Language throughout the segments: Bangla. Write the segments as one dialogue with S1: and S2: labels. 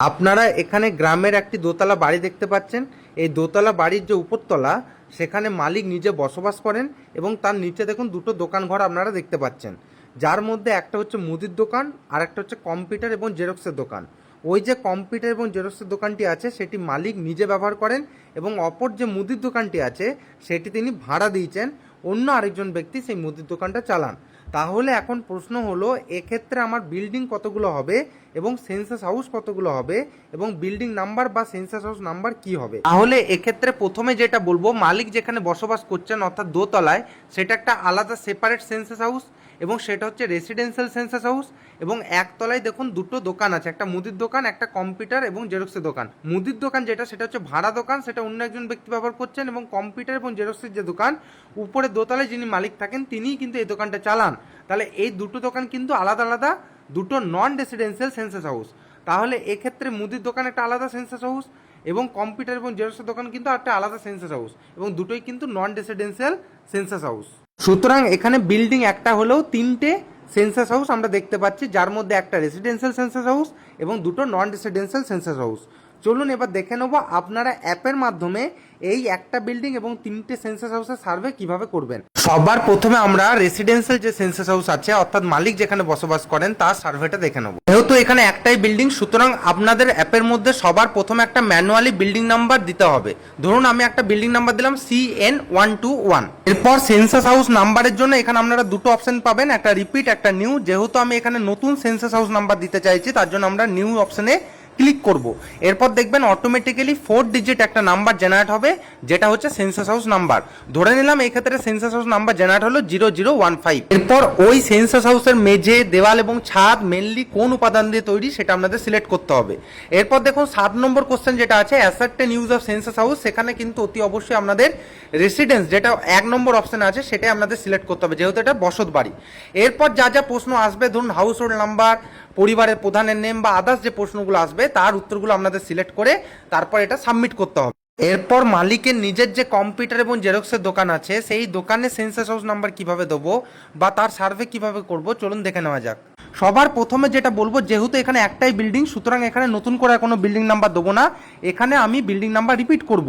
S1: আপনারা এখানে গ্রামের একটি দোতলা বাড়ি দেখতে পাচ্ছেন। এই দোতলা বাড়ির যে উপরতলা সেখানে মালিক নিজে বসবাস করেন এবং তার নিচে দেখুন দুটো দোকান ঘর আপনারা দেখতে পাচ্ছেন, যার মধ্যে একটা হচ্ছে মুদির দোকান আর একটা হচ্ছে কম্পিউটার এবং জেরক্সের দোকান। ওই যে কম্পিউটার এবং জেরক্সের দোকানটি আছে সেটি মালিক নিজে ব্যবহার করেন এবং অপর যে মুদির দোকানটি আছে সেটি তিনি ভাড়া দিয়েছেন, অন্য আরেকজন ব্যক্তি সেই মুদির দোকানটা চালান। তাহলে এখন প্রশ্ন হলো, এক্ষেত্রে আমার বিল্ডিং কতগুলো হবে এবং সেন্সাস হাউস কতগুলো হবে এবং বিল্ডিং নাম্বার বা সেন্সাস হাউস নাম্বার কি হবে? তাহলে এক্ষেত্রে প্রথমে যেটা বলবো, মালিক যেখানে বসবাস করছেন অর্থাৎ দোতলায়, সেটা একটা আলাদা সেপারেট সেন্সাস হাউস এবং সেটা হচ্ছে রেসিডেন্সিয়াল সেন্সাস হাউস। এবং একতলায় দেখুন দুটো দোকান আছে, একটা মুদির দোকান, একটা কম্পিউটার এবং জেরক্সের দোকান। মুদির দোকান যেটা সেটা হচ্ছে ভাড়া দোকান, সেটা অন্য একজন ব্যক্তি ব্যবহার করছেন, এবং কম্পিউটার এবং জেরক্সের যে দোকান উপরে দোতলায় যিনি মালিক থাকেন তিনিই কিন্তু এই দোকানটা চালান। তাহলে এই দুটো দোকান কিন্তু আলাদা আলাদা দুটো নন রেসিডেন্সিয়াল সেন্সাস হাউস। তাহলে এক্ষেত্রে মুদির দোকান একটা আলাদা সেন্সাস হাউস এবং কম্পিউটার এবং জেরক্সের দোকান কিন্তু একটা আলাদা সেন্সাস হাউস, এবং দুটোই কিন্তু নন রেসিডেন্সিয়াল সেন্সাস হাউস। সুতরাং এখানে বিল্ডিং একটা হলেও তিনটে সেন্সাস হাউস আমরা দেখতে পাচ্ছি, যার মধ্যে একটা রেসিডেন্সিয়াল সেন্সাস হাউস এবং দুটো নন রেসিডেন্সিয়াল সেন্সাস হাউস। চলুন এবার দেখে নেব আপনারা অ্যাপের মাধ্যমে এই একটা বিল্ডিং এবং তিনটে সেন্সাস হাউসের সার্ভে কিভাবে করবেন। সবার প্রথমে আমরা রেসিডেন্সিয়াল যে সেন্সাস হাউস আছে অর্থাৎ মালিক যেখানে বসবাস করেন তার সার্ভেটা দেখে নেব। যেহেতু এখানে একটাই বিল্ডিং, সুতরাং আপনাদের অ্যাপের মধ্যে সবার প্রথমে একটা ম্যানুয়ালি বিল্ডিং নাম্বার দিতে হবে। ধরুন আমি একটা বিল্ডিং নাম্বার দিলাম CN121। এরপর সেন্সাস হাউস নাম্বারের জন্য এখানে আপনারা দুটো অপশন পাবেন, একটা রিপিট একটা নিউ। যেহেতু আমি এখানে নতুন সেন্সাস হাউস নাম্বার দিতে চাইছি তার জন্য আমরা নিউ অপশনে ক্লিক করব। এরপর দেখবেন অটোমেটিক্যালি 4 ডিজিট একটা নাম্বার জেনারেট হবে, যেটা হচ্ছে সেন্সাস হাউস নাম্বার। ধরে নিলাম এই ক্ষেত্রে সেন্সাস হাউস নাম্বার জেনারেট হলো 0015। এরপর ওই সেন্সাস হাউসের মেঝে, দেওয়াল এবং ছাদ মেনলি কোন উপাদান দিয়ে তৈরি সেটা আপনাদের সিলেক্ট করতে হবে। এরপর দেখুন 7 নম্বর কোশ্চেন যেটা আছে ascertain use of census house, সেখানে কিন্তু অতি অবশ্যই আপনাদের রেসিডেন্স যেটা 1 নম্বর অপশন আছে সেটাই আপনাদের সিলেক্ট করতে হবে, যেহেতু এটা বসত বাড়ি। এরপর যা যা প্রশ্ন আসবে, ধরুন হাউস হোল্ড নাম্বার, পরিবারের প্রধানের নেম বা আদার্স যে প্রশ্নগুলো আসবে তার উত্তরগুলো আপনাদের সিলেক্ট করে তারপর এটা সাবমিট করতে হবে। এরপর মালিকের নিজের যে কম্পিউটার এবং জেরক্সের দোকান আছে সেই দোকানে সেন্সাস হাউস নাম্বার কিভাবে দেবো বা তার সার্ভে কিভাবে করব চলুন দেখে নেওয়া যাক। সবার প্রথমে যেটা বলবো, যেহেতু এখানে একটাই বিল্ডিং সুতরাং এখানে নতুন করে কোনো বিল্ডিং নাম্বার দেবো না, এখানে আমি বিল্ডিং নাম্বার রিপিট করব।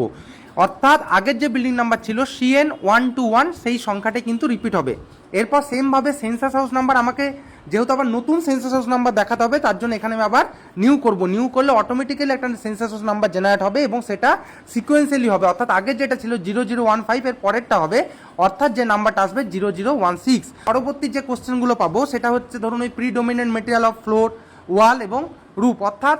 S1: অর্থাৎ আগের যে বিল্ডিং নাম্বার ছিল CN121 সেই সংখ্যাটি কিন্তু রিপিট হবে। এরপর সেমভাবে সেন্সাস হাউস নাম্বার আমাকে যেহেতু আবার নতুন সেন্সাস হাউস নাম্বার দেখাতে হবে, তার জন্য এখানে আমি আবার নিউ করব। নিউ করলে অটোমেটিক্যালি একটা সেন্সাস হাউস নাম্বার জেনারেট হবে এবং সেটা সিকোয়েন্সিয়ালি হবে, অর্থাৎ আগের যেটা ছিল 0015 এর পরেরটা হবে, অর্থাৎ যে নাম্বারটা আসবে 0016। পরবর্তী যে কোশ্চেনগুলো পাবো সেটা হচ্ছে ধরুন ওই প্রিডোমিনেন্ট মেটেরিয়াল অফ ফ্লোর, ওয়াল এবং রুফ, অর্থাৎ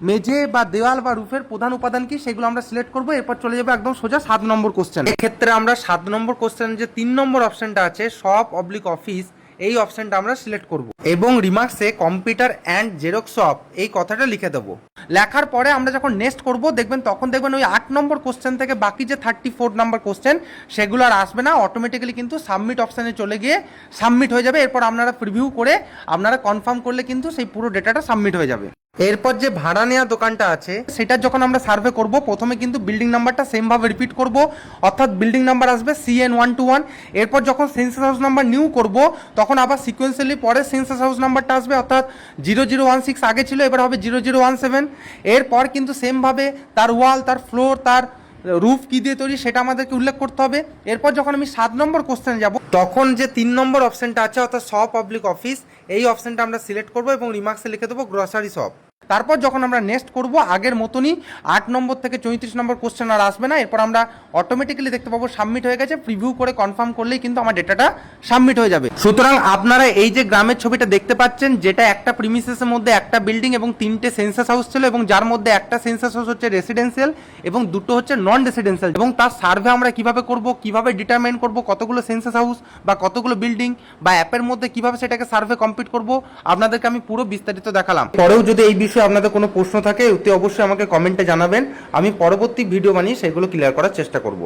S1: মেঝে বা দেওয়াল বা রুফের প্রধান উপাদান কি সেগুলো আমরা সিলেক্ট করবো। এরপর চলে যাবে একদম সোজা 7 নম্বর কোশ্চেন। এক্ষেত্রে আমরা 7 নম্বর কোশ্চেন যে 3 নম্বর অপশনটা আছে শপ অবলিক অফিস, এই অপশনটা আমরা সিলেক্ট করব এবং রিমার্কসে কম্পিউটার অ্যান্ড জেরক্স শপ এই কথাটা লিখে দেবো। লেখার পরে আমরা যখন নেক্সট করব দেখবেন তখন দেখবেন ওই 8 নম্বর কোশ্চেন থেকে বাকি যে 34 নম্বর কোশ্চেন সেগুলো আর আসবে না, অটোমেটিক্যালি কিন্তু সাবমিট অপশানে চলে গিয়ে সাবমিট হয়ে যাবে। এরপর আপনারা প্রিভিউ করে আপনারা কনফার্ম করলে কিন্তু সেই পুরো ডেটাটা সাবমিট হয়ে যাবে। এরপর যে ভাড়া নেওয়া দোকানটা আছে সেটা যখন আমরা সার্ভে করব প্রথমে কিন্তু বিল্ডিং নাম্বারটা সেমভাবে রিপিট করব, অর্থাৎ বিল্ডিং নাম্বার আসবে CN121। এরপর যখন সেন্সাস হাউস নাম্বার নিউ করব তখন আবার সিকোয়েন্সিয়ালি পরে সেন্সাস হাউস নাম্বারটা আসবে, অর্থাৎ 0016 আগে ছিল এবার হবে 0017। এরপর কিন্তু সেমভাবে তার ওয়াল, তার ফ্লোর, তার রুফ কি দিয়ে তৈরি সেটা আমাদেরকে উল্লেখ করতে হবে। এরপর যখন আমি 7 নম্বর কোশ্চেনে যাব তখন যে 3 নম্বর অপশনটা আছে অর্থাৎ শপ পাবলিক অফিস, এই অপশনটা আমরা সিলেক্ট করব এবং রিমার্কসে লিখে দেবো গ্রসারি শপ। তারপর যখন আমরা নেক্সট করব আগের মতনই 8 নম্বর থেকে 34 নম্বর কোশ্চেন আর আসবে না। এরপর আমরা অটোমেটিক্যালি দেখতে পাবো সাবমিট হয়ে গেছে, প্রিভিউ করে কনফার্ম করলেই কিন্তু আমার ডেটাটা সাবমিট হয়ে যাবে। সুতরাং আপনারা এই যে গ্রামের ছবিটা দেখতে পাচ্ছেন, যেটা একটা প্রিমিসেসের মধ্যে একটা বিল্ডিং এবং 3টে সেন্সাস হাউস ছিল, এবং যার মধ্যে একটা সেন্সাস হাউস হচ্ছে রেসিডেন্সিয়াল এবং দুটো হচ্ছে নন রেসিডেন্সিয়াল, এবং তার সার্ভে আমরা কিভাবে করব, কিভাবে ডিটারমাইন করব কতগুলো সেন্সাস হাউস বা কতগুলো বিল্ডিং বা অ্যাপের মধ্যে কিভাবে সেটাকে সার্ভে কমপ্লিট করব আপনাদেরকে আমি পুরো বিস্তারিত দেখালাম। পরেও যদি এই বিষয়ে আপনাদের কোনো প্রশ্ন থাকে অতি অবশ্যই আমাকে কমেন্টে জানাবেন, আমি পরবর্তী ভিডিও বানিয়ে সেগুলো ক্লিয়ার করার চেষ্টা করব।